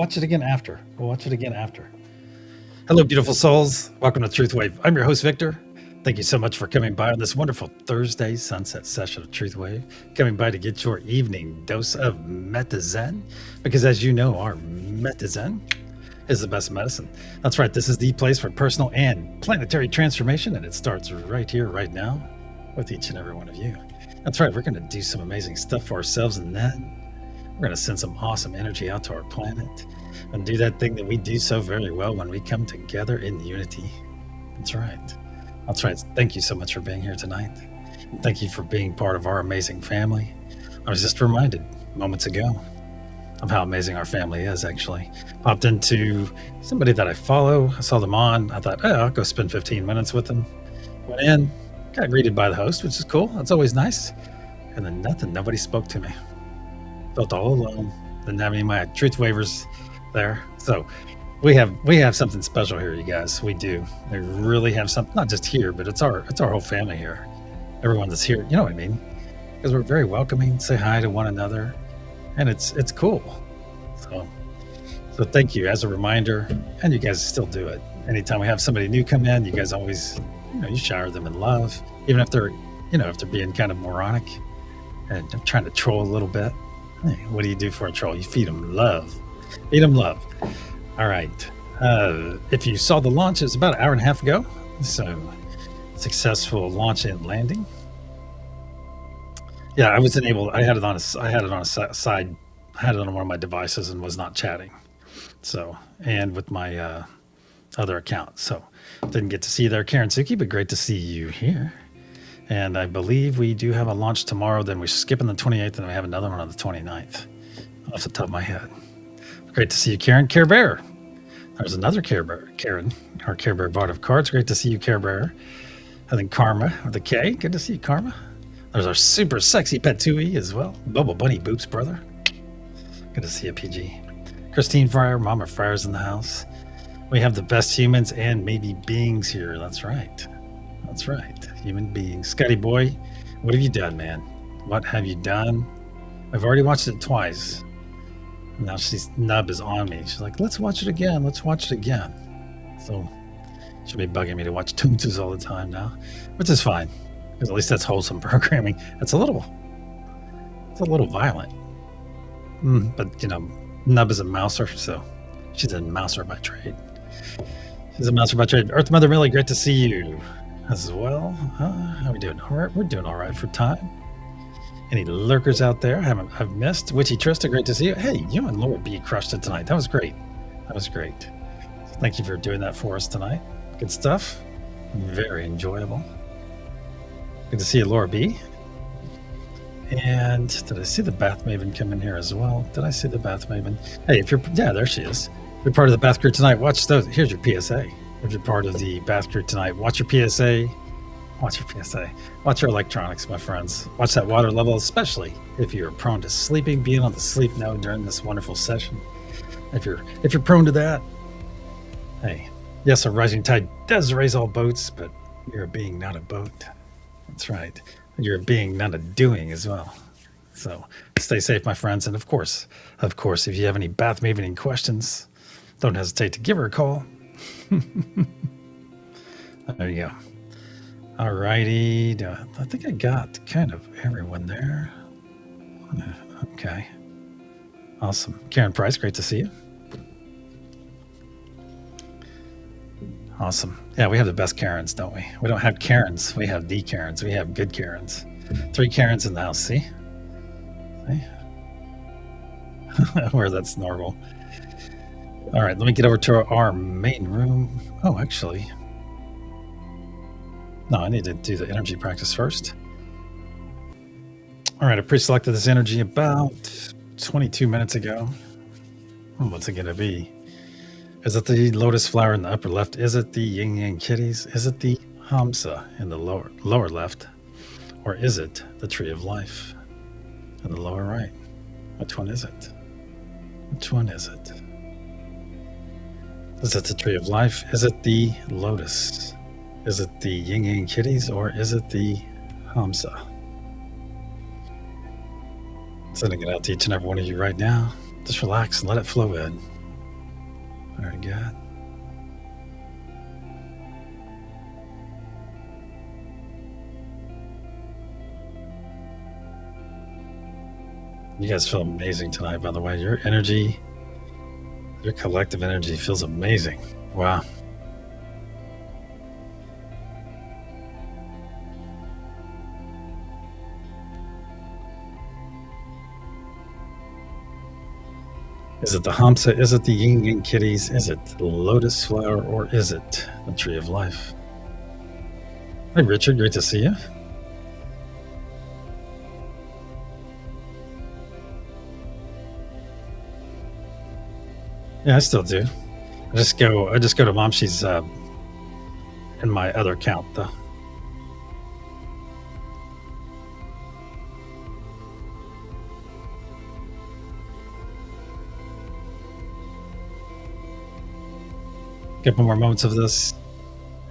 Watch it again after. We'll watch it again after. Hello, beautiful souls. Welcome to TruthWave. I'm your host, Victor. Thank you so much for coming by on this wonderful Thursday sunset session of TruthWave. Coming by to get your evening dose of Meta Zen, because as you know, our Meta Zen is the best medicine. That's right. This is the place for personal and planetary transformation, and it starts right here, right now, with each and every one of you. That's right. We're going to do some amazing stuff for ourselves, and then we're going to send some awesome energy out to our planet and do that thing that we do so very well when we come together in unity. That's right. That's right. Thank you so much for being here tonight. And thank you for being part of our amazing family. I was just reminded moments ago of how amazing our family is, actually. Popped into somebody that I follow. I saw them on. I thought, oh, I'll go spend 15 minutes with them. Went in, got greeted by the host, which is cool. That's always nice. And then nothing. Nobody spoke to me. Felt all alone. Didn't have any of my truth waivers there. So we have something special here, you guys. We do. We really have something, not just here, but it's our whole family here. Everyone that's here, you know what I mean? Because we're very welcoming, say hi to one another, and it's cool. So thank you as a reminder, and you guys still do it. Anytime we have somebody new come in, you guys always, you shower them in love, even if they're, if they're being kind of moronic and trying to troll a little bit. Hey, what do you do for a troll? You feed them love. Feed them love. All right. If you saw the launch, it's about an hour and a half ago. So successful launch and landing. Yeah, I wasn't able. I had it on a side. I had it on one of my devices and was not chatting. So, and with my other account. So didn't get to see you there, Karen Suki, but great to see you here. And I believe we do have a launch tomorrow. Then we're skipping the 28th, and we have another one on the 29th, off the top of my head. Great to see you, Karen. Care Bear. There's another Care Bear, Karen, our Care Bear bot of cards. Great to see you, Care Bear. I think Karma with a K. Good to see you, Karma. There's our super sexy pet Tui as well. Bubble Bunny Boops, brother. Good to see you, PG. Christine Fryer, Mama Fryer's in the house. We have the best humans and maybe beings here. That's right. That's right. Human beings. Scotty boy, what have you done, man? What have you done? I've already watched it twice. Now Nub is on me. She's like, let's watch it again. Let's watch it again. So she'll be bugging me to watch Toonses all the time now, which is fine. Because at least that's wholesome programming. It's a little violent. But, Nub is a mouser, so she's a mouser by trade. Earth Mother Millie, great to see you as well. How are we doing? All right, we're doing all right for time. Any lurkers out there I've missed? Witchy Trista, great to see you. Hey, you and Laura B crushed it tonight. That was great. So thank you for doing that for us tonight. Good stuff. Very enjoyable. Good to see you, Laura B. And did I see the Bath Maven come in here as well? Did I see the Bath Maven? Hey, there she is. If you're part of the Bath Crew tonight, watch those. Here's your PSA. If you're part of the Bath Crew tonight, watch your PSA. Watch your electronics, my friends. Watch that water level, especially if you're prone to sleeping, being on the sleep node during this wonderful session. If you're prone to that, hey, yes, a rising tide does raise all boats, but you're a being, not a boat. That's right. You're a being, not a doing as well. So stay safe, my friends. And of course, if you have any Bath Mavening questions, don't hesitate to give her a call. There you go. All righty. I think I got kind of everyone there. Okay. Awesome. Karen Price, great to see you. Awesome. Yeah, we have the best Karens, don't we? We don't have Karens. We have the Karens. We have good Karens. 3 Karens in the house, see? Where that's normal. All right, let me get over to our main room. Oh, actually. No, I need to do the energy practice first. All right, I pre-selected this energy about 22 minutes ago. What's it going to be? Is it the lotus flower in the upper left? Is it the yin yang kitties? Is it the Hamsa in the lower left? Or is it the tree of life in the lower right? Which one is it? Is it the tree of life? Is it the lotus? Is it the yin yang kitties, or is it the Hamsa? Sending it out to each and every one of you right now. Just relax and let it flow in. Very good. You guys feel amazing tonight, by the way. Your energy, your collective energy feels amazing. Wow. Is it the Hamsa? Is it the Yin Yang Kitties? Is it the Lotus Flower? Or is it the Tree of Life? Hi, Richard. Great to see you. Yeah, I still do. I just go to Mom. She's in my other account, though. Couple more moments of this.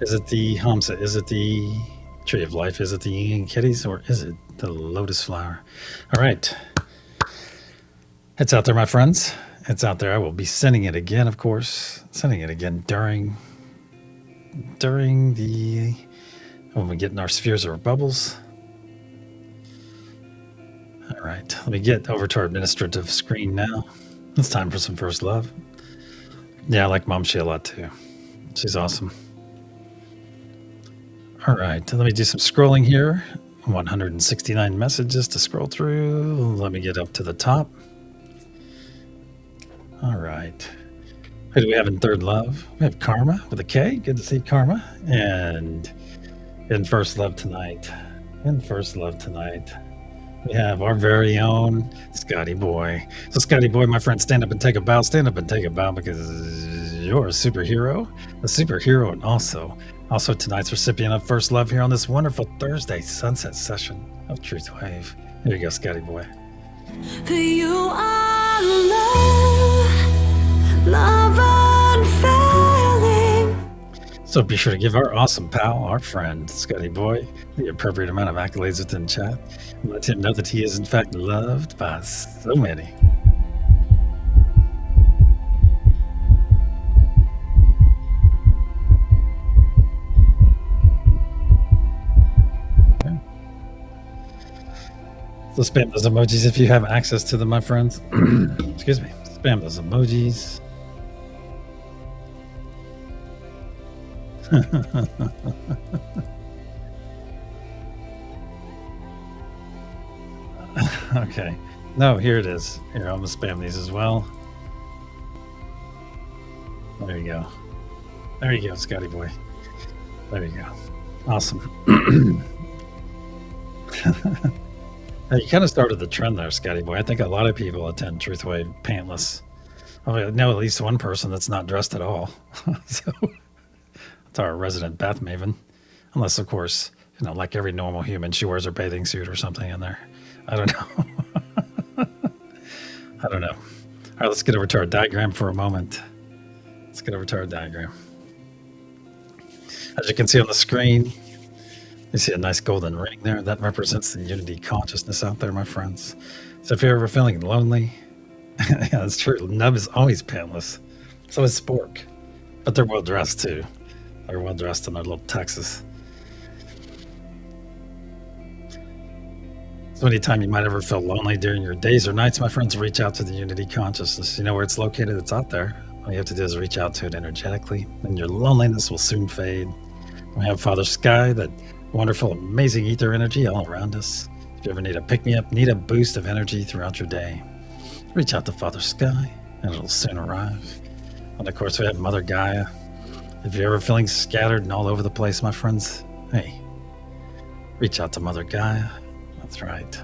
Is it the Hamsa? Is it the Tree of Life? Is it the Yin and Kitties? Or is it the Lotus Flower? All right. It's out there, my friends. It's out there. I will be sending it again, of course. Sending it again during the when we get in our spheres or bubbles. All right. Let me get over to our administrative screen now. It's time for some first love. Yeah, I like Mom Shea a lot too. She's awesome. All right, let me do some scrolling here. 169 messages to scroll through. Let me get up to the top. All right. Who do we have in third love? We have Karma with a K. Good to see Karma. And in first love tonight. We have our very own Scotty Boy. So Scotty Boy, my friend, stand up and take a bow. Stand up and take a bow because you're a superhero, and also tonight's recipient of First Love here on this wonderful Thursday sunset session of TruthWave. Here you go, Scotty Boy. You are love unfailing. So be sure to give our awesome pal, our friend, Scotty Boy, the appropriate amount of accolades within chat. And let him know that he is in fact loved by so many. So spam those emojis if you have access to them, my friends. Excuse me. Spam those emojis. Okay. No, here it is. Here, I'm going to spam these as well. There you go. There you go, Scotty Boy. There you go. Awesome. You kind of started the trend there, Scotty Boy. I think a lot of people attend TruthWave pantless. I know at least one person that's not dressed at all. So it's our resident bath maven. Unless, of course, like every normal human, she wears her bathing suit or something in there. I don't know. I don't know. All right, let's get over to our diagram for a moment. As you can see on the screen, you see a nice golden ring there. That represents the unity consciousness out there, my friends. So if you're ever feeling lonely, yeah, that's true. Nub is always pantless. So is Spork. But they're well dressed too. They're well dressed in their little tuxes. So anytime you might ever feel lonely during your days or nights, my friends, reach out to the unity consciousness. You know where it's located? It's out there. All you have to do is reach out to it energetically, and your loneliness will soon fade. We have Father Sky, that wonderful, amazing ether energy all around us. If you ever need a pick-me-up, need a boost of energy throughout your day, reach out to Father Sky, and it'll soon arrive. And of course, we have Mother Gaia. If you're ever feeling scattered and all over the place, my friends, hey, reach out to Mother Gaia. That's right.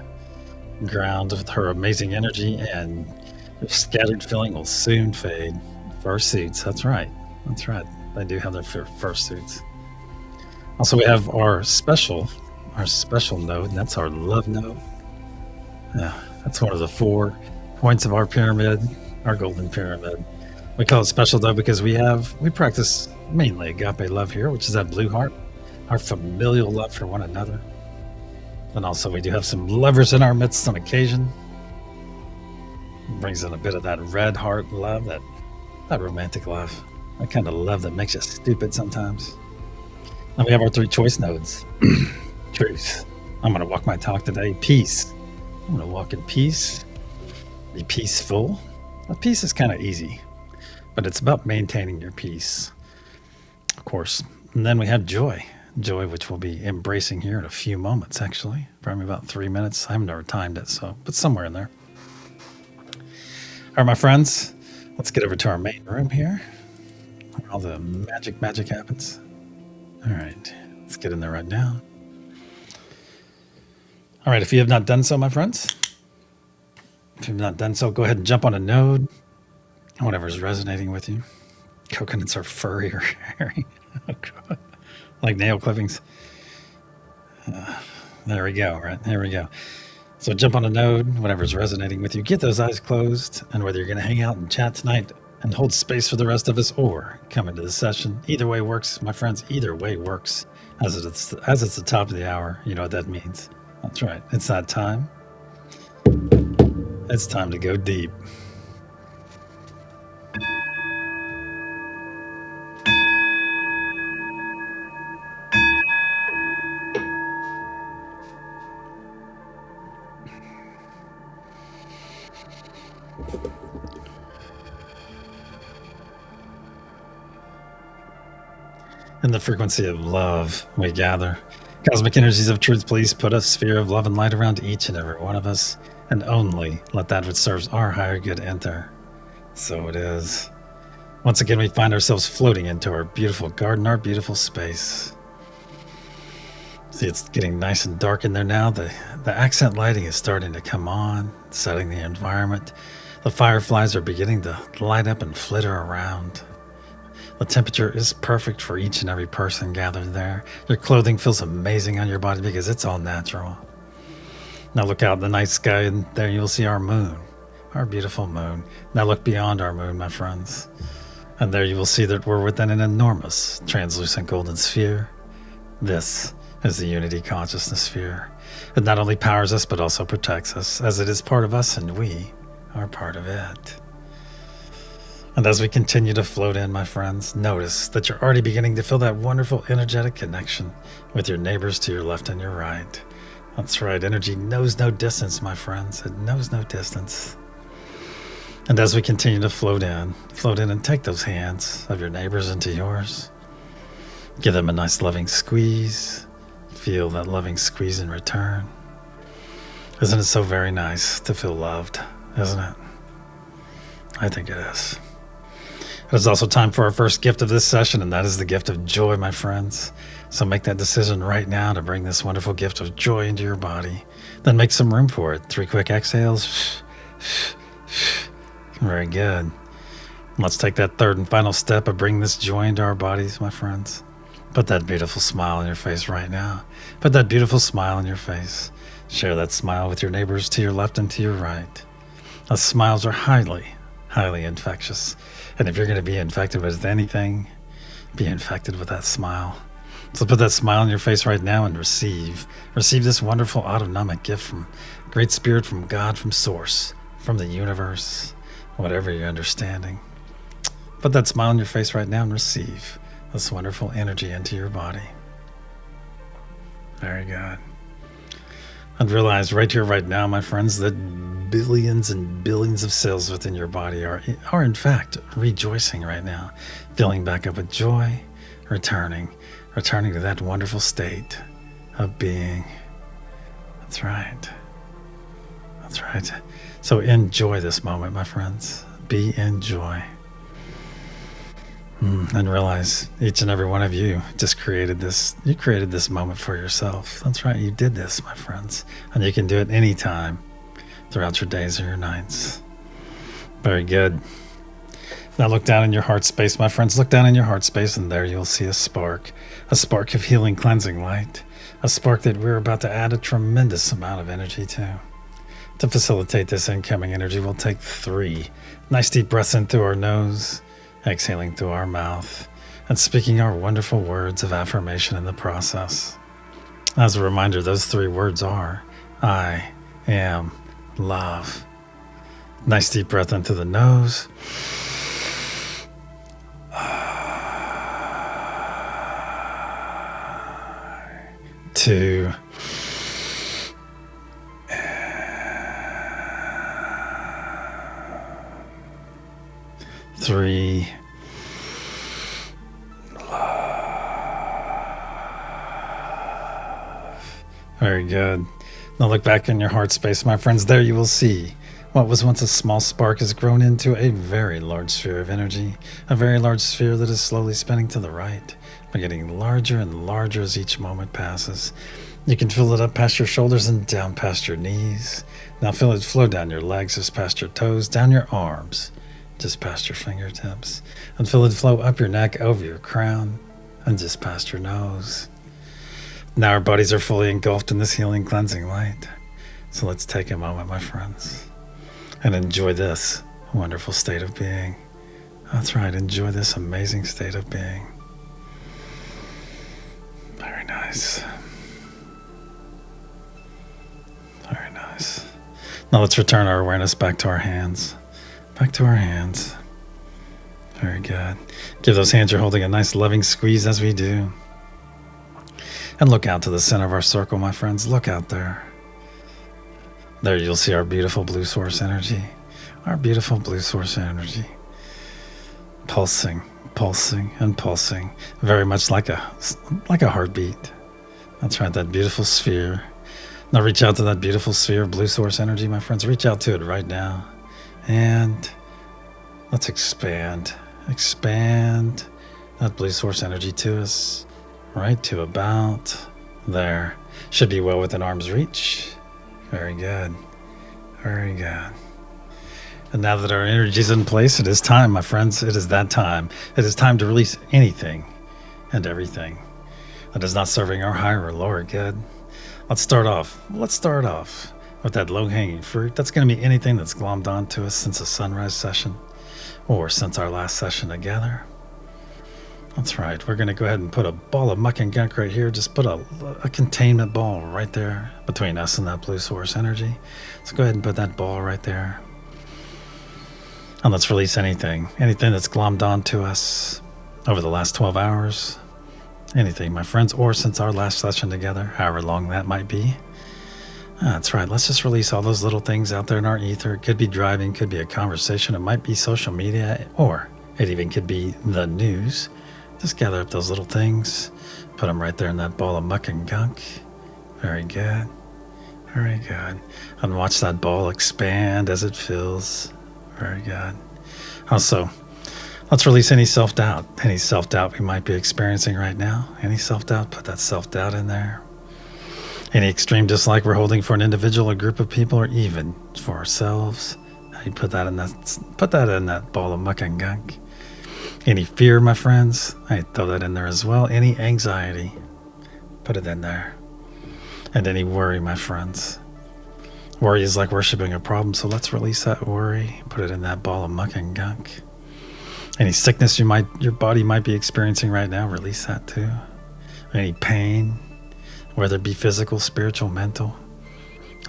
Ground with her amazing energy, and your scattered feeling will soon fade. Fursuits, that's right. They do have their fursuits. Also, we have our special node, and that's our love node. Yeah, that's one of the 4 points of our pyramid, our golden pyramid. We call it special though because we practice mainly agape love here, which is that blue heart, our familial love for one another. And also we do have some lovers in our midst on occasion. It brings in a bit of that red heart love, that That romantic laugh. That kind of love that makes you stupid sometimes. Now we have our 3 choice nodes. Truth. I'm going to walk my talk today. Peace. I'm going to walk in peace. Be peaceful. Well, peace is kind of easy, but it's about maintaining your peace, of course. And then we have joy. Joy, which we'll be embracing here in a few moments, actually. Probably about 3 minutes. I've never timed it, but somewhere in there. All right, my friends, let's get over to our main room here, where all the magic happens. All right, let's get in there right now. All right, if you have not done so, my friends, if you've not done so, go ahead and jump on a node, whatever's resonating with you. Coconuts are furry or hairy. Oh, God. Like nail clippings. There we go, right? There we go. So jump on a node, whatever's resonating with you. Get those eyes closed, and whether you're going to hang out and chat tonight and hold space for the rest of us or come into the session, either way works, my friends. Either way works. As it's the top of the hour, you know what that means. That's right. It's that time. It's time to go deep. In the frequency of love, we gather. Cosmic energies of truth, please put a sphere of love and light around each and every one of us, and only let that which serves our higher good enter. So it is. Once again, we find ourselves floating into our beautiful garden, our beautiful space. See, it's getting nice and dark in there now. The accent lighting is starting to come on, setting the environment. The fireflies are beginning to light up and flitter around. The temperature is perfect for each and every person gathered there. Your clothing feels amazing on your body because it's all natural. Now look out in the night sky, and there you'll see our moon, our beautiful moon. Now look beyond our moon, my friends. And there you will see that we're within an enormous translucent golden sphere. This is the unity consciousness sphere. It not only powers us, but also protects us, as it is part of us and we are part of it. And as we continue to float in, my friends, notice that you're already beginning to feel that wonderful energetic connection with your neighbors to your left and your right. That's right, energy knows no distance, my friends. It knows no distance. And as we continue to float in and take those hands of your neighbors into yours. Give them a nice loving squeeze. Feel that loving squeeze in return. Isn't it so very nice to feel loved, isn't it? I think it is. It is also time for our first gift of this session, and that is the gift of joy, my friends. So make that decision right now to bring this wonderful gift of joy into your body. Then make some room for it. 3 quick exhales. Very good. Let's take that third and final step of bringing this joy into our bodies, my friends. Put that beautiful smile on your face right now. Put that beautiful smile on your face. Share that smile with your neighbors to your left and to your right. Those smiles are highly infectious. And if you're going to be infected with anything, be infected with that smile. So put that smile on your face right now and receive this wonderful autonomic gift from Great Spirit, from God, from Source, from the universe, whatever your understanding. Put that smile on your face right now and receive this wonderful energy into your body. Very good. And realize right here, right now, my friends, that billions and billions of cells within your body are in fact rejoicing right now, filling back up with joy, returning to that wonderful state of being. That's right. That's right. So enjoy this moment, my friends. Be in joy. And realize each and every one of you just created this. You created this moment for yourself. That's right. You did this, my friends. And you can do it anytime throughout your days or your nights. Very good. Now look down in your heart space, my friends. Look down in your heart space, and there you'll see a spark of healing, cleansing light. A spark that we're about to add a tremendous amount of energy to. To facilitate this incoming energy, we'll take 3 nice deep breaths in through our nose, exhaling through our mouth, and speaking our wonderful words of affirmation in the process. As a reminder, those 3 words are, I am love. Nice deep breath into the nose, 2, 3. Very good. Now look back in your heart space, my friends. There you will see what was once a small spark has grown into a very large sphere of energy, a very large sphere that is slowly spinning to the right, but getting larger and larger as each moment passes. You can feel it up past your shoulders and down past your knees. Now feel it flow down your legs, just past your toes, down your arms, just past your fingertips, and feel it flow up your neck, over your crown, and just past your nose. Now our bodies are fully engulfed in this healing, cleansing light. So let's take a moment, my friends, and enjoy this wonderful state of being. That's right, enjoy this amazing state of being. Very nice. Very nice. Now let's return our awareness back to our hands. Back to our hands. Very good. Give those hands you're holding a nice loving squeeze as we do. And look out to the center of our circle, my friends. Look out there. There you'll see our beautiful blue source energy. Our beautiful blue source energy. Pulsing, pulsing, and pulsing. Very much like a heartbeat. That's right, that beautiful sphere. Now reach out to that beautiful sphere of blue source energy, my friends. Reach out to it right now. And let's expand. Expand that blue source energy to us. Right to about there. Should be well within arm's reach. Very good. Very good. And now that our energy is in place, it is time, my friends. It is that time. It is time to release anything and everything that is not serving our higher or lower good. Let's start off with that low-hanging fruit. That's going to be anything that's glommed onto us since the sunrise session or since our last session together. That's right. We're going to go ahead and put a ball of muck and gunk right here. Just put a containment ball right there between us and that blue source energy. Let's go ahead and put that ball right there. And let's release anything that's glommed onto us over the last 12 hours. Anything, my friends, or since our last session together, however long that might be. That's right. Let's just release all those little things out there in our ether. It could be driving, could be a conversation. It might be social media, or it even could be the news. Just gather up those little things, put them right there in that ball of muck and gunk. Very good. Very good. And watch that ball expand as it fills. Very good. Also, let's release any self-doubt. Any self-doubt we might be experiencing right now. Any self-doubt, put that self-doubt in there. Any extreme dislike we're holding for an individual or group of people, or even for ourselves. You put that in that ball of muck and gunk. Any fear, my friends, I throw that in there as well. Any anxiety, put it in there. And any worry, my friends. Worry is like worshiping a problem, so let's release that worry. Put it in that ball of muck and gunk. Any sickness your body might be experiencing right now, release that too. Any pain, whether it be physical, spiritual, mental,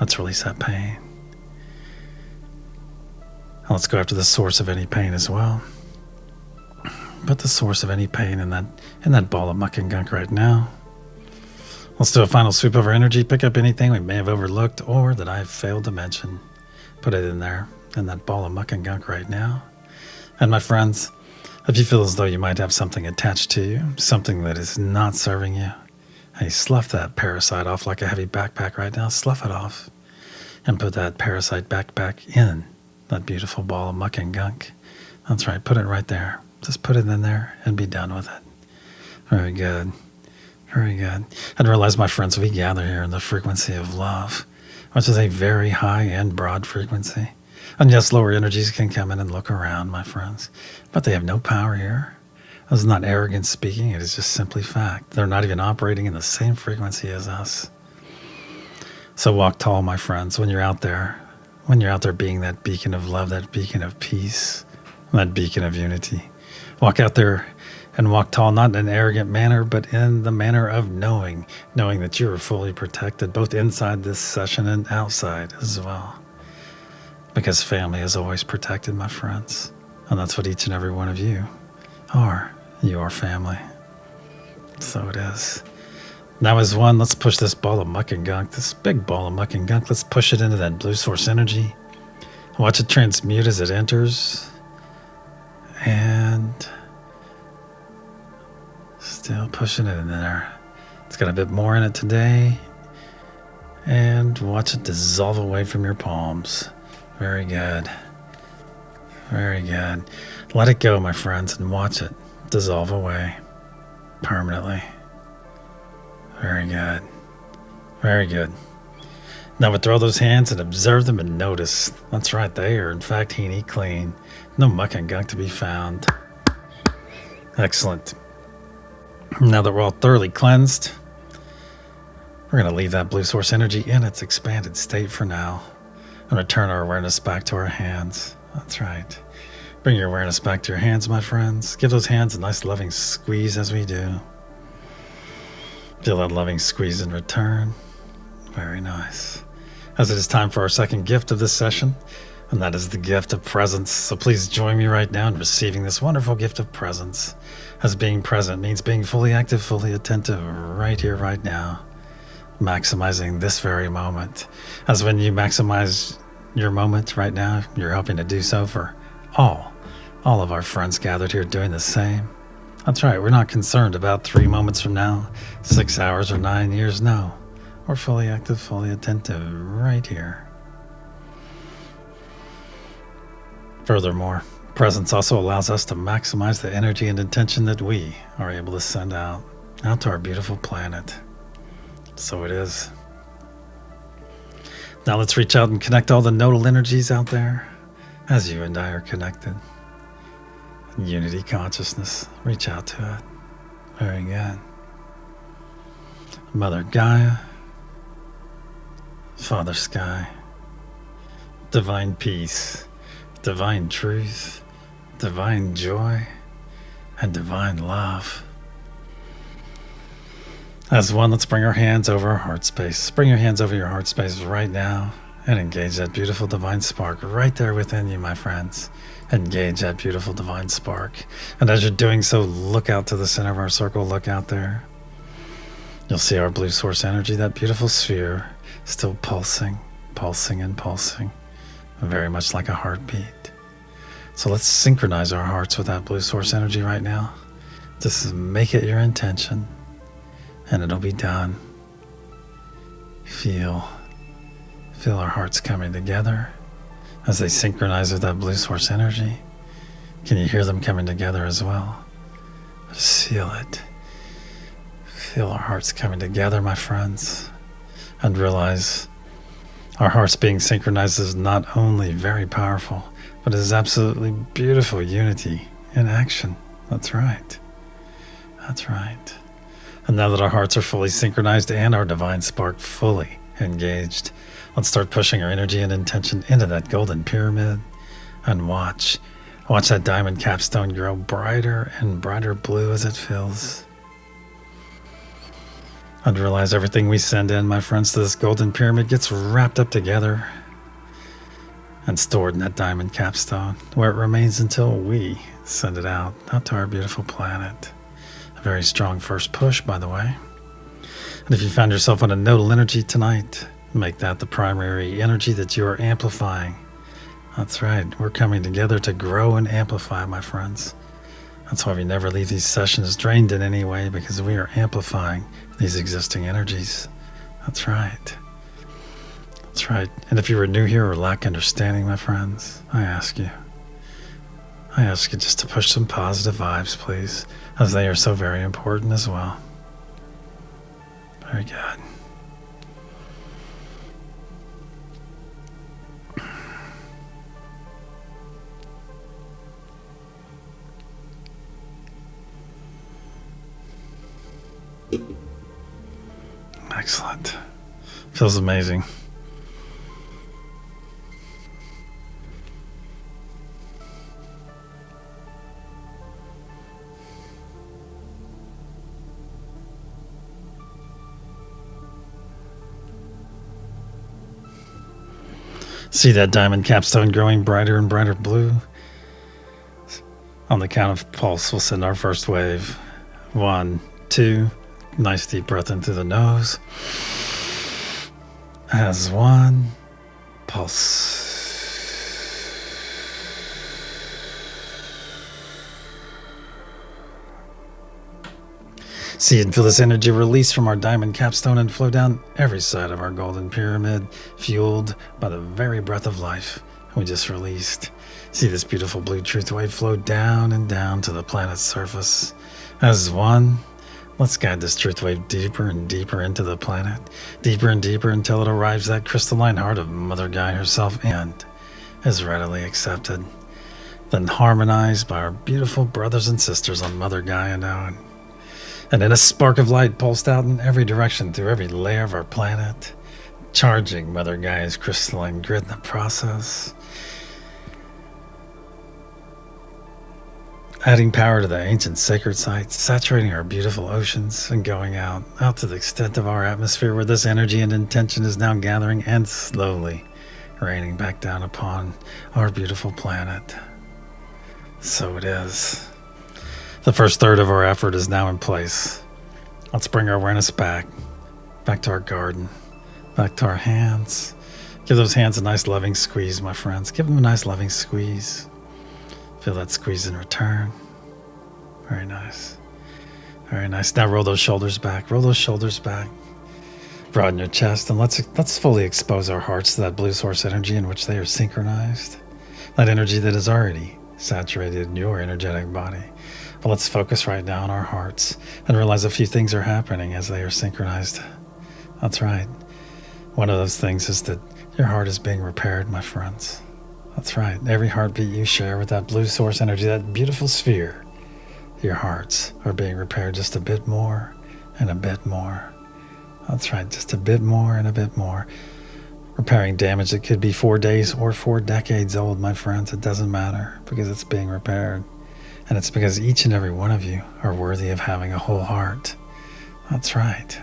let's release that pain. And let's go after the source of any pain as well. Put the source of any pain in that ball of muck and gunk right now. Let's do a final sweep of our energy. Pick up anything we may have overlooked or that I've failed to mention. Put it in there, in that ball of muck and gunk right now. And my friends, if you feel as though you might have something attached to you, something that is not serving you, hey, slough that parasite off like a heavy backpack right now. Slough it off and put that parasite backpack in that beautiful ball of muck and gunk. That's right. Put it right there. Just put it in there and be done with it. Very good. Very good. And realize, my friends, we gather here in the frequency of love, which is a very high and broad frequency. And yes, lower energies can come in and look around, my friends, but they have no power here. This is not arrogance speaking. It is just simply fact. They're not even operating in the same frequency as us. So walk tall, my friends, when you're out there being that beacon of love, that beacon of peace, that beacon of unity. Walk out there and walk tall, not in an arrogant manner, but in the manner of knowing that you are fully protected, both inside this session and outside as well. Because family is always protected, my friends. And that's what each and every one of you are. You are family. So it is. Now as one, let's push this ball of muck and gunk, this big ball of muck and gunk, let's push it into that blue source energy. Watch it transmute as it enters. And still pushing it in there. It's got a bit more in it today. And watch it dissolve away from your palms. Very good. Very good. Let it go, my friends, and watch it dissolve away permanently. Very good. Very good. Now withdraw those hands and observe them and notice. That's right, they are in fact heeny clean. No muck and gunk to be found. Excellent. Now that we're all thoroughly cleansed, we're going to leave that blue source energy in its expanded state for now and return our awareness back to our hands. That's right. Bring your awareness back to your hands, my friends. Give those hands a nice loving squeeze as we do. Feel that loving squeeze in return. Very nice. As it is time for our second gift of this session, and that is the gift of presence. So please join me right now in receiving this wonderful gift of presence. As being present means being fully active, fully attentive, right here, right now. Maximizing this very moment. As when you maximize your moment right now, you're hoping to do so for all of our friends gathered here doing the same. That's right, we're not concerned about 3 moments from now, 6 hours or 9 years, no. We're fully active, fully attentive right here. Furthermore, presence also allows us to maximize the energy and intention that we are able to send out to our beautiful planet. So it is. Now let's reach out and connect all the nodal energies out there as you and I are connected. Unity consciousness. Reach out to it. Very good. Mother Gaia, Father Sky, divine peace, divine truth, divine joy, and divine love. As one, let's bring our hands over our heart space. Bring your hands over your heart space right now and engage that beautiful divine spark right there within you, my friends. Engage that beautiful divine spark. And as you're doing so, look out to the center of our circle. Look out there. You'll see our blue source energy, that beautiful sphere, still pulsing, pulsing and pulsing, very much like a heartbeat. So let's synchronize our hearts with that blue source energy right now. Just make it your intention, and it'll be done. Feel our hearts coming together as they synchronize with that blue source energy. Can you hear them coming together as well? Just feel it. Feel our hearts coming together, my friends, and realize our hearts being synchronized is not only very powerful, but it is absolutely beautiful unity in action. That's right. That's right. And now that our hearts are fully synchronized and our divine spark fully engaged, let's start pushing our energy and intention into that golden pyramid and watch that diamond capstone grow brighter and brighter blue as it fills. And realize everything we send in, my friends, to this golden pyramid gets wrapped up together and stored in that diamond capstone, where it remains until we send it out to our beautiful planet. A very strong first push, by the way. And if you found yourself on a nodal energy tonight, make that the primary energy that you are amplifying. That's right, we're coming together to grow and amplify, my friends. That's why we never leave these sessions drained in any way, because we are amplifying these existing energies. That's right. That's right. And if you are new here or lack understanding, my friends, I ask you just to push some positive vibes, please, as they are so very important as well. Very good. Excellent. Feels amazing. See that diamond capstone growing brighter and brighter blue? On the count of pulse, we'll send our first wave. 1, 2, Nice deep breath in through the nose. As one. Pulse. See and feel this energy release from our diamond capstone and flow down every side of our golden pyramid, fueled by the very breath of life we just released. See this beautiful blue truth wave flow down and down to the planet's surface. As one, let's guide this truth wave deeper and deeper into the planet, deeper and deeper until it arrives at that crystalline heart of Mother Gaia herself and is readily accepted, then harmonized by our beautiful brothers and sisters on Mother Gaia now. And in a spark of light pulsed out in every direction through every layer of our planet, charging Mother Gaia's crystalline grid in the process, adding power to the ancient sacred sites, saturating our beautiful oceans, and going out to the extent of our atmosphere where this energy and intention is now gathering and slowly raining back down upon our beautiful planet. So it is. The first third of our effort is now in place. Let's bring our awareness back to our garden, back to our hands. Give those hands a nice loving squeeze, my friends. Give them a nice loving squeeze. Feel that squeeze in return. Very nice. Very nice. Now roll those shoulders back. Roll those shoulders back. Broaden your chest and let's fully expose our hearts to that blue source energy in which they are synchronized. That energy that is already saturated in your energetic body. But let's focus right now on our hearts and realize a few things are happening as they are synchronized. That's right. One of those things is that your heart is being repaired, my friends. That's right. Every heartbeat you share with that blue source energy, that beautiful sphere, your hearts are being repaired just a bit more and a bit more. That's right. Just a bit more and a bit more. Repairing damage that could be 4 days or 4 decades old, my friends. It doesn't matter because it's being repaired. And it's because each and every one of you are worthy of having a whole heart. That's right.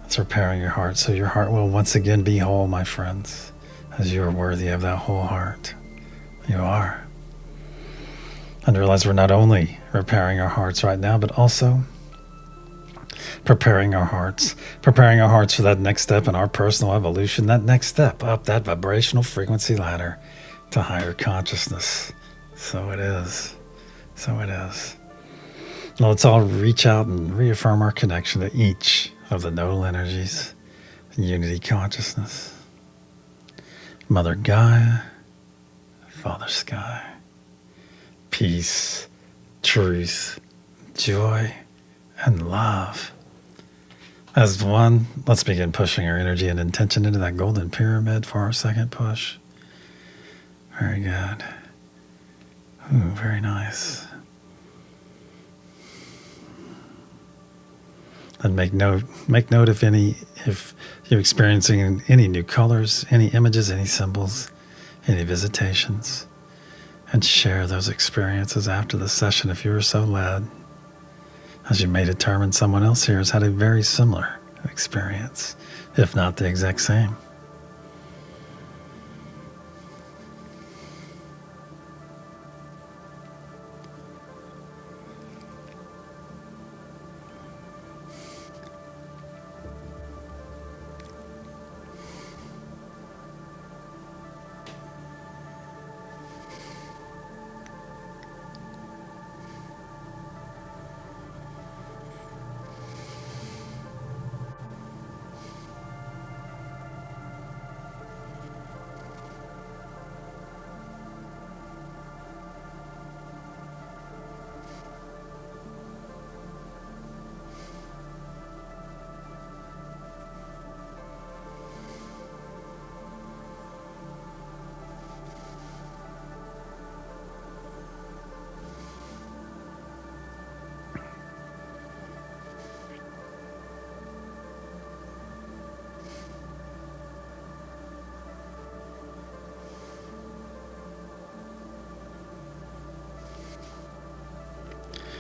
It's repairing your heart so your heart will once again be whole, my friends, as you are worthy of that whole heart. You are. And realize we're not only repairing our hearts right now, but also preparing our hearts for that next step in our personal evolution, that next step up that vibrational frequency ladder to higher consciousness. So it is. So it is. Now let's all reach out and reaffirm our connection to each of the nodal energies, unity consciousness. Mother Gaia, Father Sky, peace, truth, joy, and love. As one, let's begin pushing our energy and intention into that golden pyramid for our second push. Very good. Ooh, very nice. And make note if you're experiencing any new colors, any images, any symbols, any visitations, and share those experiences after the session if you are so led, as you may determine someone else here has had a very similar experience, if not the exact same.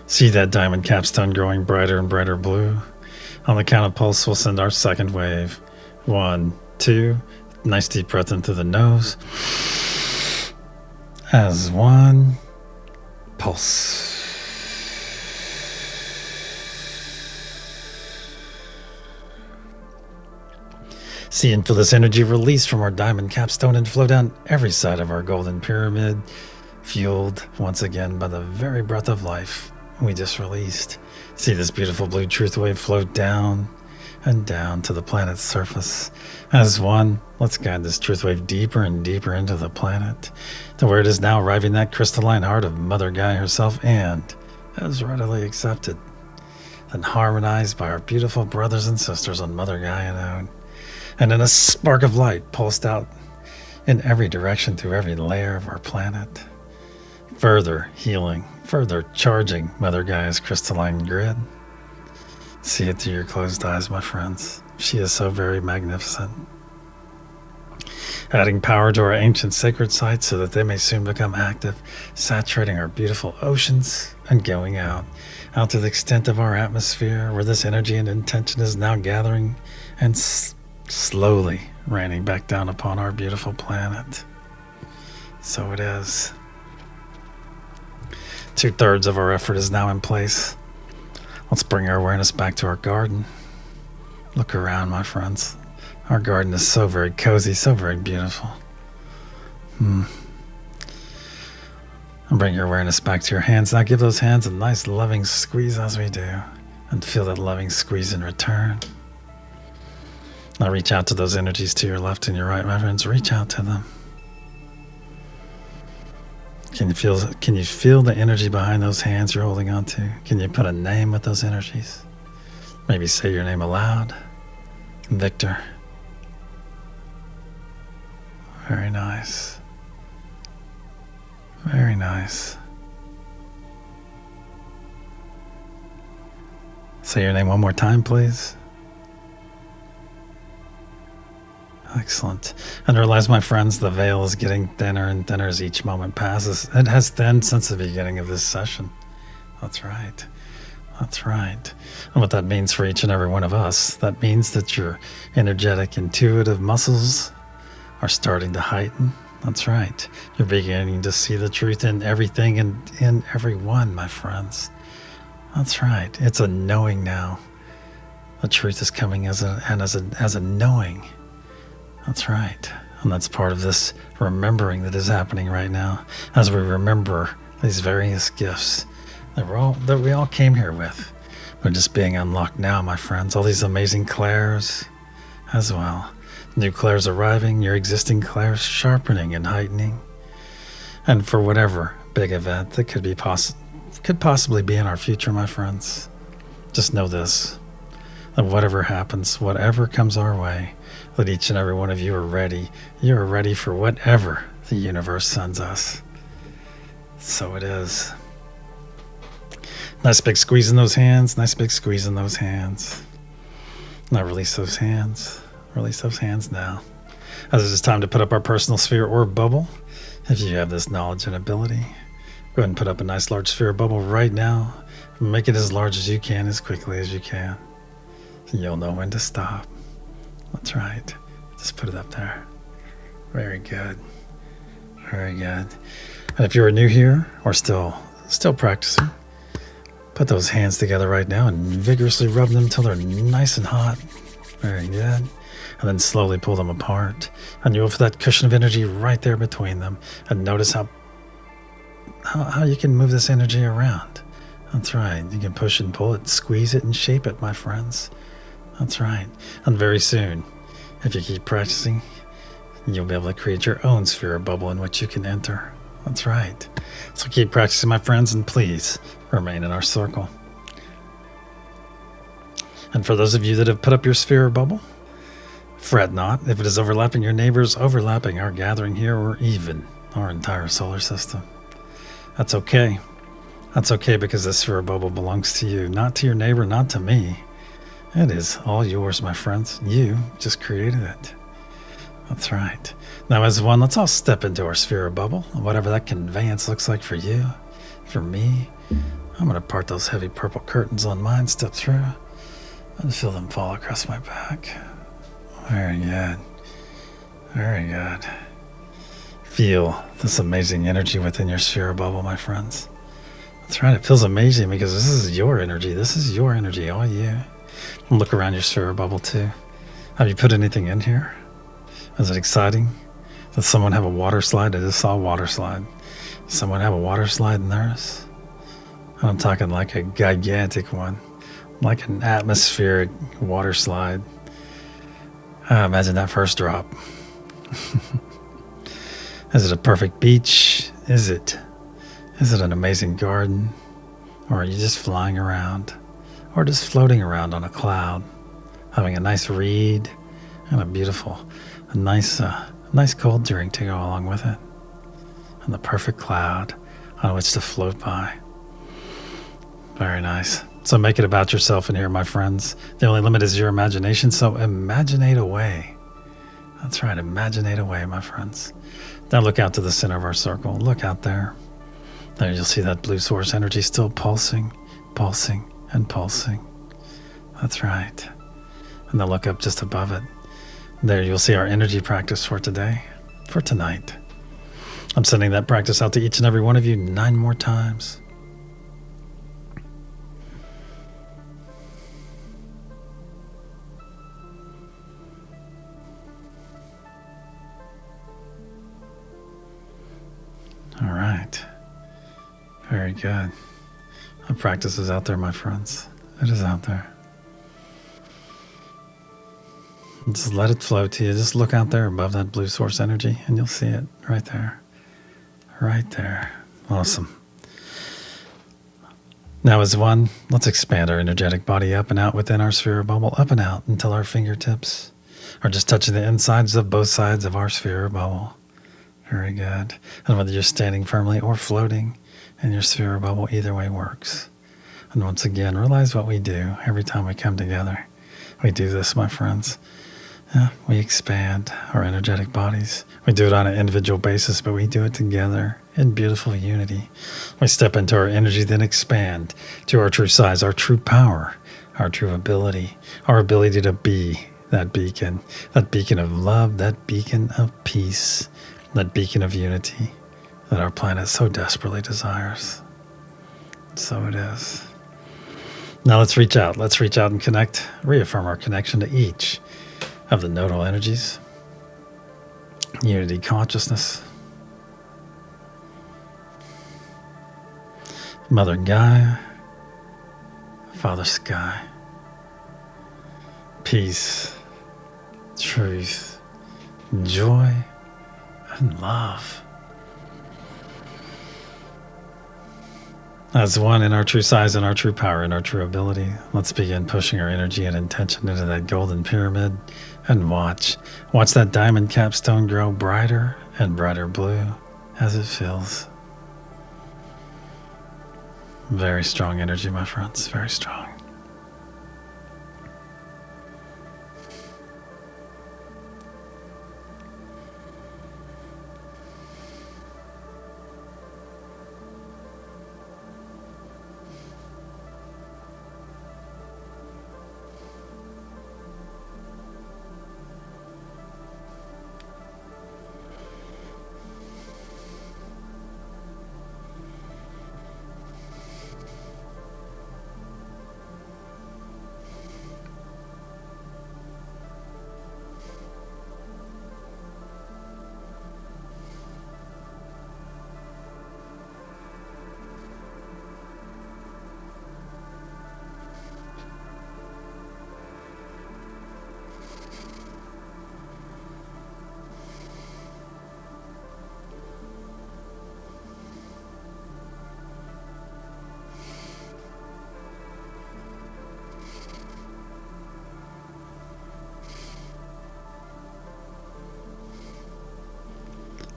See that diamond capstone growing brighter and brighter blue? On the count of pulse, we'll send our second wave. 1, 2. Nice deep breath in through the nose. As one. Pulse. See and feel this energy release from our diamond capstone and flow down every side of our golden pyramid, fueled once again by the very breath of life we just released. See this beautiful blue truth wave float down and down to the planet's surface. As one, let's guide this truth wave deeper and deeper into the planet, to where it is now arriving that crystalline heart of Mother Gaia herself, and as readily accepted and harmonized by our beautiful brothers and sisters on Mother Gaia node, and in a spark of light pulsed out in every direction through every layer of our planet, further healing, further charging Mother Gaia's crystalline grid. See it through your closed eyes, my friends. She is so very magnificent. Adding power to our ancient sacred sites so that they may soon become active, saturating our beautiful oceans and going out to the extent of our atmosphere, where this energy and intention is now gathering and slowly raining back down upon our beautiful planet. So it is. 2/3 of our effort is now in place. Let's bring our awareness back to our garden. Look around, my friends. Our garden is so very cozy, so very beautiful. And bring your awareness back to your hands. Now give those hands a nice loving squeeze as we do, and feel that loving squeeze in return. Now reach out to those energies to your left and your right, my friends. Reach out to them. Can you feel the energy behind those hands you're holding on to? Can you put a name with those energies? Maybe say your name aloud. Victor. Very nice. Very nice. Say your name one more time, please. Excellent. And realize, my friends, the veil is getting thinner and thinner as each moment passes. It has thinned since the beginning of this session. That's right. That's right. And what that means for each and every one of us, that means that your energetic, intuitive muscles are starting to heighten. That's right. You're beginning to see the truth in everything and in everyone, my friends. That's right. It's a knowing now. The truth is coming as a knowing. That's right. And that's part of this remembering that is happening right now, as we remember these various gifts that we all came here with. They're just being unlocked now, my friends. All these amazing clairs as well. New clairs arriving, your existing clairs sharpening and heightening. And for whatever big event that could possibly be in our future, my friends, just know this, that whatever happens, whatever comes our way, that each and every one of you are ready. You are ready for whatever the universe sends us. So it is. Nice big squeeze in those hands. Nice big squeeze in those hands. Now release those hands. Release those hands now. As it is time to put up our personal sphere or bubble. If you have this knowledge and ability, go ahead and put up a nice large sphere bubble right now. Make it as large as you can, as quickly as you can. You'll know when to stop. That's right. Just put it up there. Very good. Very good. And if you're new here or still practicing, put those hands together right now and vigorously rub them until they're nice and hot. Very good. And then slowly pull them apart. And you'll feel that cushion of energy right there between them. And notice how you can move this energy around. That's right. You can push and pull it, squeeze it, and shape it, my friends. That's right. And very soon, if you keep practicing, you'll be able to create your own sphere or bubble in which you can enter. That's right. So keep practicing, my friends, and please remain in our circle. And for those of you that have put up your sphere or bubble, fret not if it is overlapping your neighbors, overlapping our gathering here, or even our entire solar system. That's okay. That's okay, because this sphere or bubble belongs to you, not to your neighbor, not to me. It is all yours, my friends. You just created it. That's right. Now, as one, let's all step into our sphere or bubble, whatever that conveyance looks like for you. For me, I'm going to part those heavy purple curtains on mine, step through, and feel them fall across my back. Very good. Very good. Feel this amazing energy within your sphere or bubble, my friends. That's right. It feels amazing because this is your energy. This is your energy, all you. And look around your sphere or bubble too. Have you put anything in here? Is it exciting? Does someone have a water slide? I just saw a water slide. Does someone have a water slide in theirs? And I'm talking like a gigantic one, like an atmospheric water slide. Imagine that first drop. Is it a perfect beach? Is it an amazing garden? Or are you just flying around? Or just floating around on a cloud, having a nice read and a nice cold drink to go along with it, and the perfect cloud on which to float by. Very nice. So make it about yourself in here, my friends. The only limit is your imagination, so imaginate away. That's right, imaginate away, my friends. Now look out to the center of our circle. Look out there. There you'll see that blue source energy still pulsing, pulsing, and pulsing. That's right. And then look up just above it. There you'll see our energy practice for today, for tonight. I'm sending that practice out to each and every one of you 9 more times. All right. Very good. The practice is out there, my friends. It is out there. Just let it flow to you. Just look out there above that blue source energy and you'll see it right there. Right there. Awesome. Now as one, let's expand our energetic body up and out within our sphere bubble, up and out until our fingertips are just touching the insides of both sides of our sphere bubble. Very good. And whether you're standing firmly or floating in your sphere bubble, either way works. And once again, realize what we do every time we come together. We do this, my friends. We expand our energetic bodies. We do it on an individual basis, but we do it together in beautiful unity. We step into our energy, then expand to our true size, our true power, our true ability, our ability to be that beacon of love, that beacon of peace, that beacon of unity that our planet so desperately desires. So it is. Now let's reach out. Let's reach out and connect, reaffirm our connection to each of the nodal energies, unity consciousness, Mother Gaia, Father Sky, peace, truth, joy, and love. As one in our true size and our true power and our true ability, let's begin pushing our energy and intention into that golden pyramid and watch that diamond capstone grow brighter and brighter blue as it fills. Very strong energy, my friends, very strong.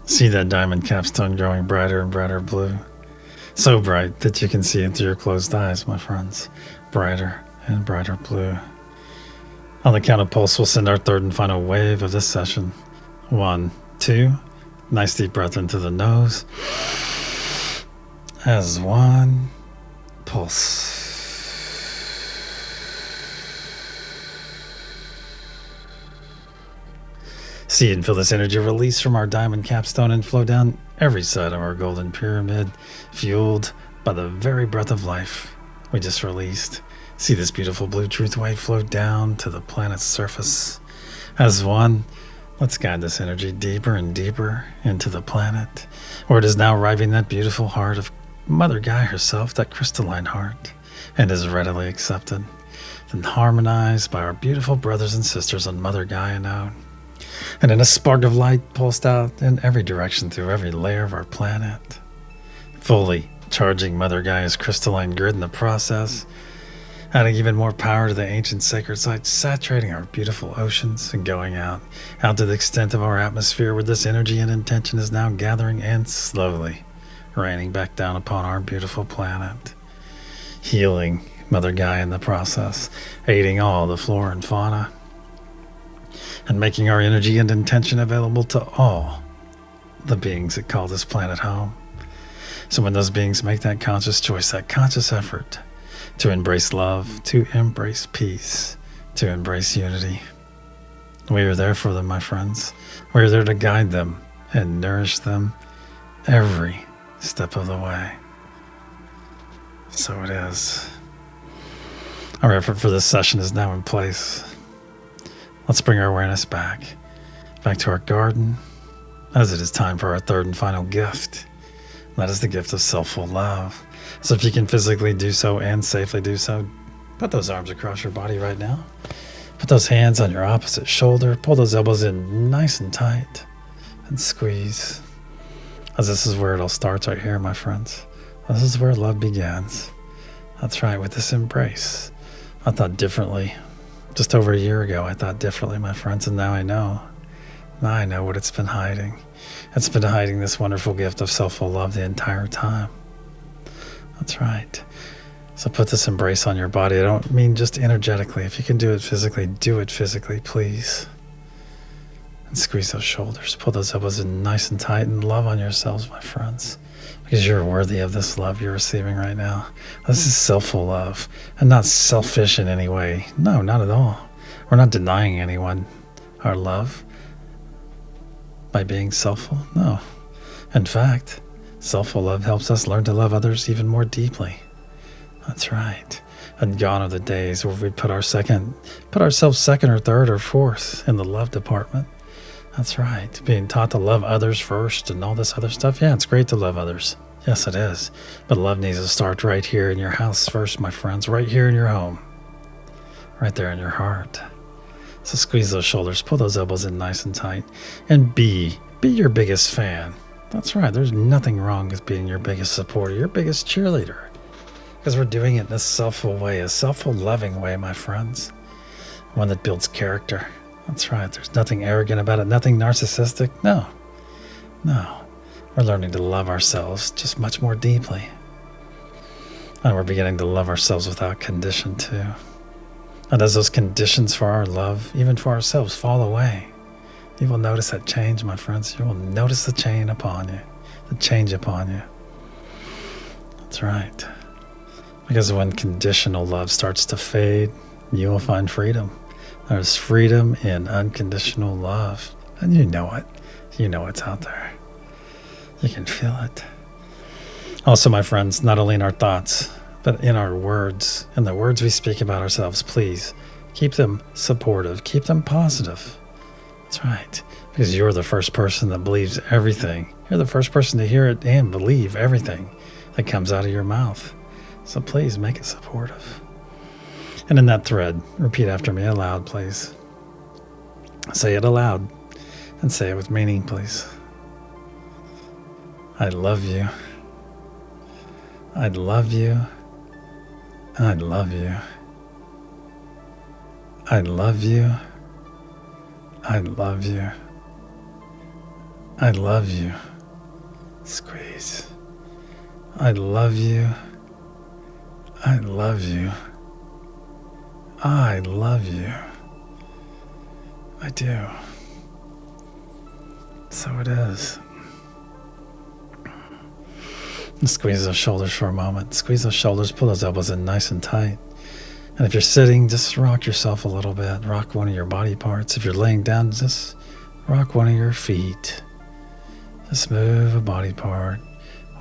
See that diamond capstone growing brighter and brighter blue. So bright that you can see it through your closed eyes, my friends. Brighter and brighter blue. On the count of pulse, we'll send our third and final wave of this session. 1, 2. Nice deep breath into the nose. As one, pulse. See and feel this energy release from our diamond capstone and flow down every side of our golden pyramid, fueled by the very breath of life we just released. See this beautiful blue truth wave flow down to the planet's surface, As one, let's guide this energy deeper and deeper into the planet, where it is now arriving that beautiful heart of Mother Gaia herself, that crystalline heart, and is readily accepted and harmonized by our beautiful brothers and sisters on Mother Gaia node. And in a spark of light pulsed out in every direction through every layer of our planet, fully charging Mother Gaia's crystalline grid in the process, adding even more power to the ancient sacred sites, saturating our beautiful oceans and going out to the extent of our atmosphere where this energy and intention is now gathering and slowly raining back down upon our beautiful planet, healing Mother Gaia in the process, aiding all the flora and fauna, and making our energy and intention available to all the beings that call this planet home. So when those beings make that conscious choice, that conscious effort to embrace love, to embrace peace, to embrace unity, we are there for them, my friends. We are there to guide them and nourish them every step of the way. So it is. Our effort for this session is now in place. Let's bring our awareness back to our garden, as it is time for our third and final gift. That is the gift of self-full love. So if you can physically do so and safely do so, put those arms across your body right now. Put those hands on your opposite shoulder. Pull those elbows in nice and tight and squeeze. As this is where it all starts right here, my friends. This is where love begins. That's right, with this embrace. I thought differently. Just over a year ago, I thought differently, my friends, and now I know. Now I know what it's been hiding. It's been hiding this wonderful gift of self-full love the entire time. That's right. So put this embrace on your body. I don't mean just energetically. If you can do it physically, do it physically, please. And squeeze those shoulders. Pull those elbows in nice and tight and love on yourselves, my friends. Because you're worthy of this love you're receiving right now. This is self-full love and not selfish in any way. No, not at all. We're not denying anyone our love by being selfful. No. In fact, self-full love helps us learn to love others even more deeply. That's right. And gone are the days where we put ourselves second or third or fourth in the love department. That's right. Being taught to love others first and all this other stuff. Yeah, it's great to love others. Yes, it is. But love needs to start right here in your house first, my friends. Right here in your home. Right there in your heart. So squeeze those shoulders. Pull those elbows in nice and tight. And be your biggest fan. That's right. There's nothing wrong with being your biggest supporter, your biggest cheerleader. Because we're doing it in a self-full way, a self-full loving way, my friends. One that builds character. That's right. There's nothing arrogant about it, nothing narcissistic. No. We're learning to love ourselves just much more deeply. And we're beginning to love ourselves without condition too. And as those conditions for our love, even for ourselves, fall away, you will notice that change, my friends. You will notice the change upon you. That's right. Because when conditional love starts to fade, you will find freedom. There's freedom in unconditional love. And you know it. You know it's out there. You can feel it. Also, my friends, not only in our thoughts, but in our words, in the words we speak about ourselves, please keep them supportive. Keep them positive. That's right. Because you're the first person that believes everything. You're the first person to hear it and believe everything that comes out of your mouth. So please make it supportive. And in that thread, repeat after me aloud, please. Say it aloud and say it with meaning, please. I love you. I love you. I love you. I love you. I love you. I love you. Squeeze. I love you. I love you. I love you. I do. So it is. And squeeze those shoulders for a moment. Squeeze those shoulders, pull those elbows in nice and tight. And if you're sitting, just rock yourself a little bit. Rock one of your body parts. If you're laying down, just rock one of your feet. Just move a body part.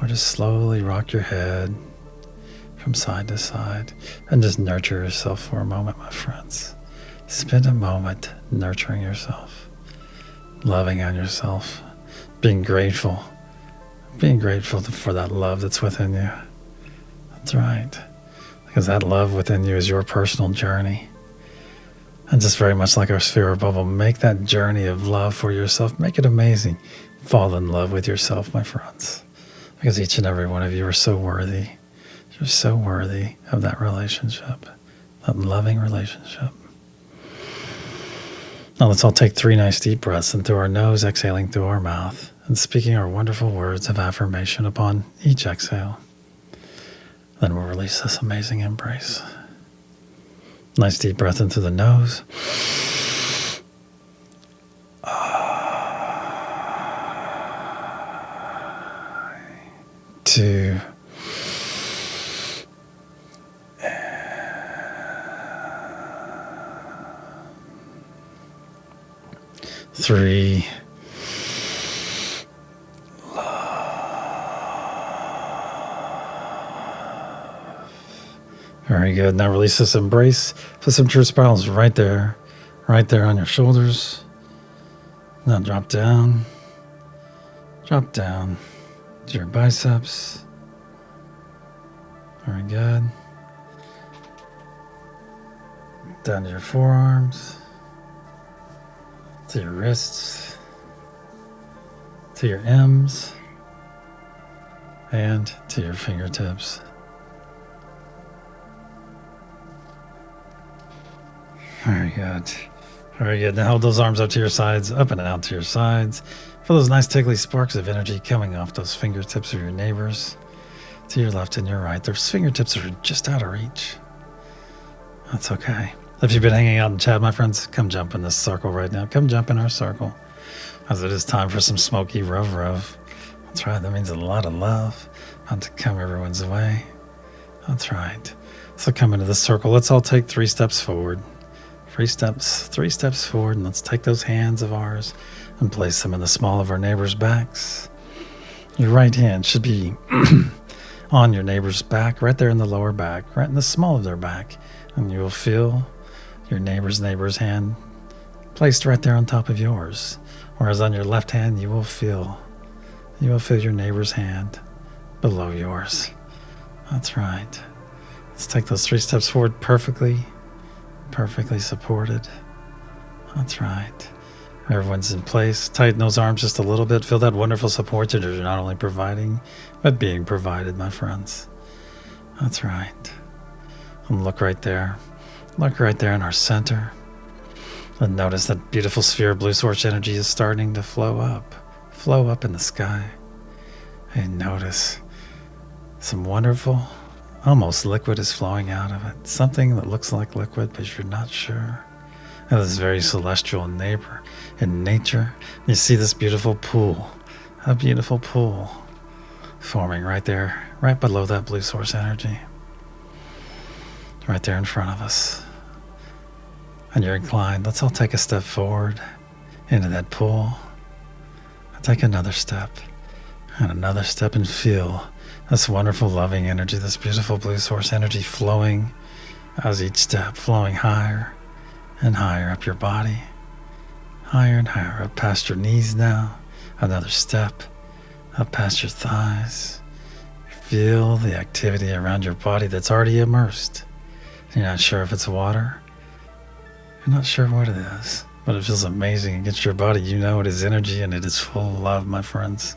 Or just slowly rock your head from side to side. And just nurture yourself for a moment, my friends. Spend a moment nurturing yourself, loving on yourself, being grateful for that love that's within you. That's right. Because that love within you is your personal journey. And just very much like our sphere or bubble, make that journey of love for yourself, make it amazing. Fall in love with yourself, my friends. Because each and every one of you are so worthy. You're so worthy of that relationship, that loving relationship. Now let's all take 3 nice deep breaths in through our nose, exhaling through our mouth, and speaking our wonderful words of affirmation upon each exhale. Then we'll release this amazing embrace. Nice deep breath into the nose. 2. 3. Very good. Now release this embrace. Put some truth spirals right there on your shoulders. Now drop down to your biceps. Very good. Down to your forearms, to your wrists, to your M's, and to your fingertips. Very good. Very good. Now hold those arms up to your sides, up and out to your sides. Feel those nice tickly sparks of energy coming off those fingertips of your neighbors to your left and your right. Those fingertips are just out of reach. That's okay. If you've been hanging out in chat, my friends, come jump in this circle right now. Come jump in our circle, as it is time for some smoky rove. That's right. That means a lot of love about to come everyone's way. That's right. So come into the circle. Let's all take 3 steps forward. 3 steps forward, and let's take those hands of ours and place them in the small of our neighbors' backs. Your right hand should be on your neighbor's back, right there in the lower back, right in the small of their back, and you will feel your neighbor's hand placed right there on top of yours. Whereas on your left hand, you will feel your neighbor's hand below yours. That's right. Let's take those 3 steps forward perfectly supported. That's right. Everyone's in place. Tighten those arms just a little bit. Feel that wonderful support that you're not only providing, but being provided, my friends. That's right. And look right there. Look right there in our center. And notice that beautiful sphere of blue source energy is starting to flow up in the sky. And notice some wonderful, almost liquid is flowing out of it. Something that looks like liquid, but you're not sure. It is very celestial in nature. You see this beautiful pool, a beautiful pool forming right there, right below that blue source energy. Right there in front of us. And you're inclined. Let's all take a step forward into that pool. Take another step and feel this wonderful loving energy, this beautiful blue source energy flowing as each step flowing higher and higher up your body, higher and higher up past your knees now. Another step up past your thighs. Feel the activity around your body that's already immersed. You're not sure if it's water. You're not sure what it is, but it feels amazing. It gets your body. You know it is energy and it is full of love, my friends.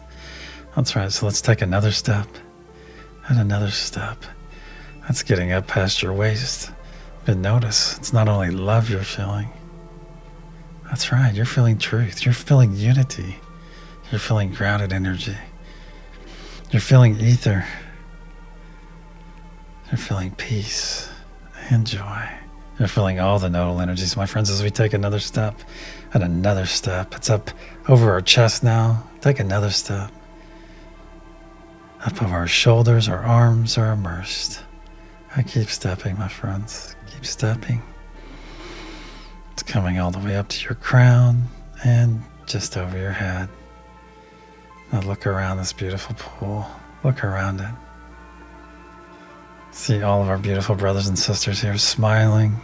That's right. So let's take another step and another step. That's getting up past your waist. But notice, it's not only love you're feeling. That's right. You're feeling truth. You're feeling unity. You're feeling grounded energy. You're feeling ether. You're feeling peace and joy. You're feeling all the nodal energies, my friends, as we take another step and another step. It's up over our chest now. Take another step. Up over our shoulders, our arms are immersed. I keep stepping, my friends. Keep stepping. It's coming all the way up to your crown and just over your head. Now look around this beautiful pool. Look around it. See all of our beautiful brothers and sisters here smiling,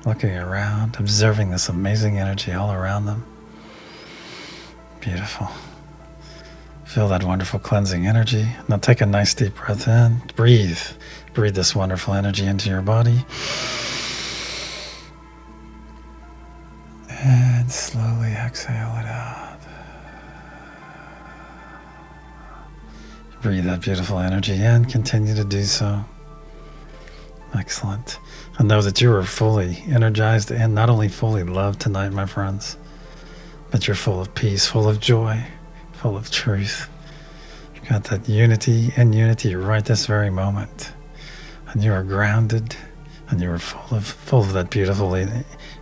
looking around, observing this amazing energy all around them. Beautiful. Feel that wonderful cleansing energy. Now take a nice deep breath in. Breathe. Breathe this wonderful energy into your body. And slowly exhale it out. Breathe that beautiful energy in. Continue to do so. Excellent. And know that you are fully energized and not only fully loved tonight, my friends, but you're full of peace, full of joy, full of truth. You've got that unity and unity right this very moment. And you are grounded and you are full of that beautiful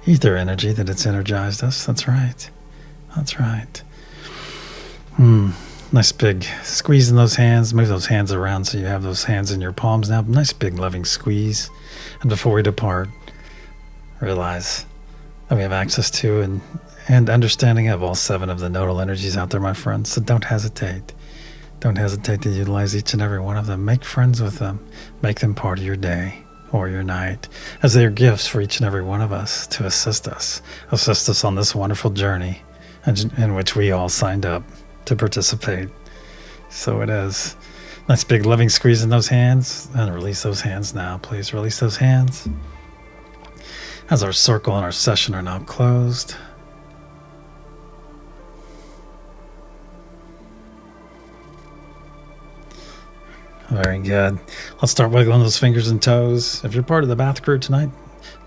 ether energy that it's energized us. That's right. That's right. Nice big squeeze in those hands. Move those hands around so you have those hands in your palms now. Nice big loving squeeze. And before we depart, realize that we have access to and understanding of all 7 of the nodal energies out there, my friends. So don't hesitate. Don't hesitate to utilize each and every one of them. Make friends with them. Make them part of your day or your night, as they are gifts for each and every one of us to assist us on this wonderful journey in which we all signed up to participate. So it is. Nice big loving squeeze in those hands, and release those hands now. Please release those hands as our circle and our session are now closed. Very good. Let's start wiggling those fingers and toes. If you're part of the bath crew tonight,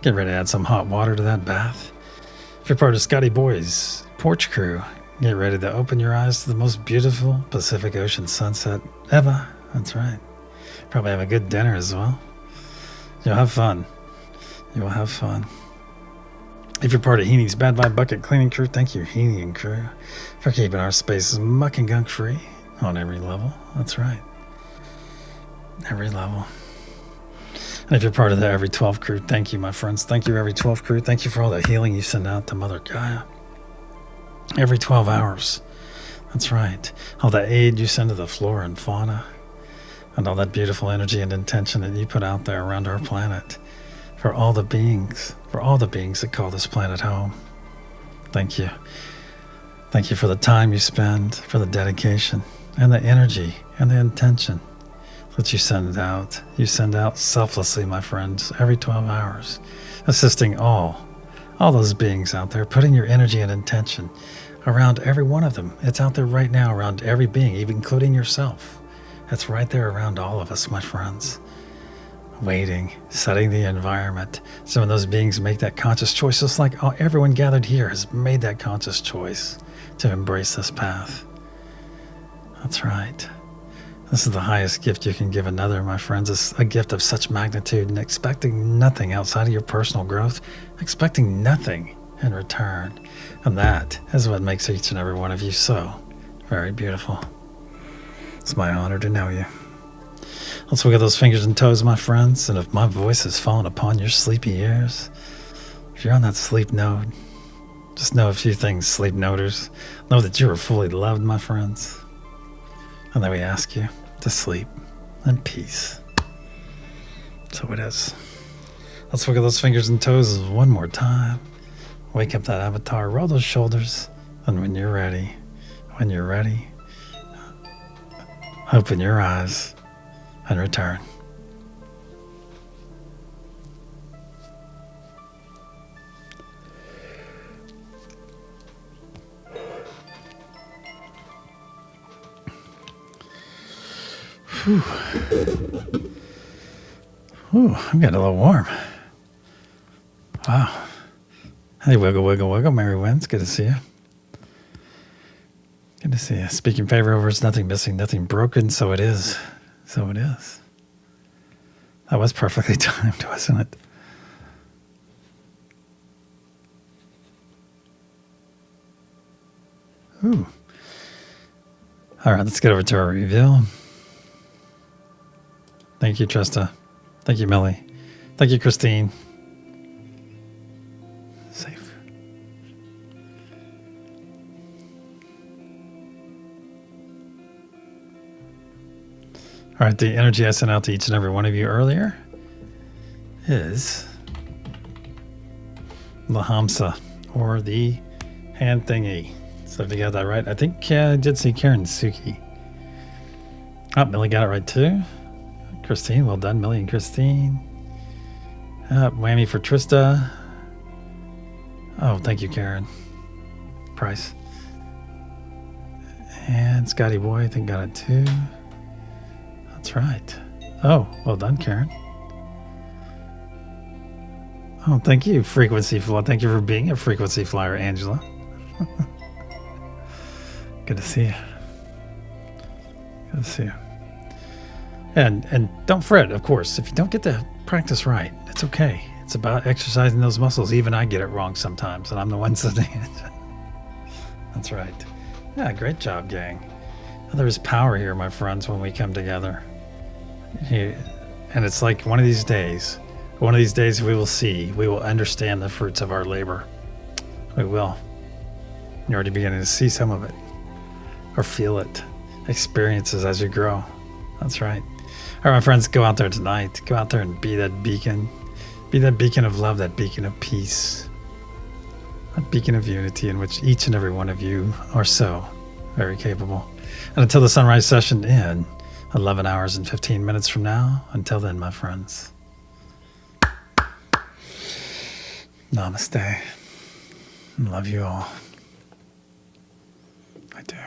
get ready to add some hot water to that bath. If you're part of Scotty Boy's porch crew, get ready to open your eyes to the most beautiful Pacific Ocean sunset ever. That's right. Probably have a good dinner as well. You'll have fun. You'll have fun. If you're part of Heeney's Bad Vibe Bucket Cleaning Crew, thank you, Heeney and crew, for keeping our spaces muck and gunk free on every level. That's right. Every level. And if you're part of the Every 12 crew, thank you, my friends. Thank you, Every 12 crew. Thank you for all the healing you send out to Mother Gaia. Every 12 hours. That's right. All the aid you send to the flora and fauna. And all that beautiful energy and intention that you put out there around our planet. For all the beings that call this planet home. Thank you. Thank you for the time you spend, for the dedication, and the energy, and the intention that you send out. You send out selflessly, my friends, every 12 hours, assisting all those beings out there, putting your energy and intention around every one of them. It's out there right now around every being, even including yourself. It's right there around all of us, my friends. Waiting, setting the environment. So when those beings make that conscious choice, just like everyone gathered here has made that conscious choice to embrace this path. That's right. This is the highest gift you can give another, my friends. It's a gift of such magnitude, and expecting nothing outside of your personal growth, expecting nothing in return. And that is what makes each and every one of you so very beautiful. It's my honor to know you. Let's look at those fingers and toes, my friends. And if my voice has fallen upon your sleepy ears, if you're on that sleep node, just know a few things, sleep noders. Know that you are fully loved, my friends. And then we ask you to sleep in peace. So it is. Let's look at those fingers and toes one more time. Wake up that avatar, roll those shoulders, and when you're ready, open your eyes and return. Whew. Ooh, I'm getting a little warm. Wow. Hey, wiggle, wiggle, wiggle. Mary Wins, good to see you. Good to see you. Speaking favor over, it's nothing missing, nothing broken. So it is. So it is. That was perfectly timed, wasn't it? Ooh. All right, let's get over to our reveal. Thank you, Trista. Thank you, Millie. Thank you, Christine. Safe. All right, the energy I sent out to each and every one of you earlier is Lahamsa, or the hand thingy. So if you got that right, I think I did see Karen Suki. Oh, Millie got it right too. Christine, well done, Millie and Christine. Whammy for Trista. Oh, thank you, Karen. Price. And Scotty Boy, I think got it too. That's right. Oh, well done, Karen. Oh, thank you, Frequency Flyer. Thank you for being a Frequency Flyer, Angela. Good to see you. Good to see you. And don't fret, of course. If you don't get the practice right, it's okay. It's about exercising those muscles. Even I get it wrong sometimes, and I'm the one saying it. That's right. Yeah, great job, gang. There's power here, my friends, when we come together. And it's like one of these days we will understand the fruits of our labor. We will. You're already beginning to see some of it, or feel it, experiences as you grow. That's right. All right, my friends, go out there tonight. Go out there and be that beacon. Be that beacon of love, that beacon of peace, that beacon of unity in which each and every one of you are so very capable. And until the sunrise session in 11 hours and 15 minutes from now, until then, my friends, namaste. Love you all. I do.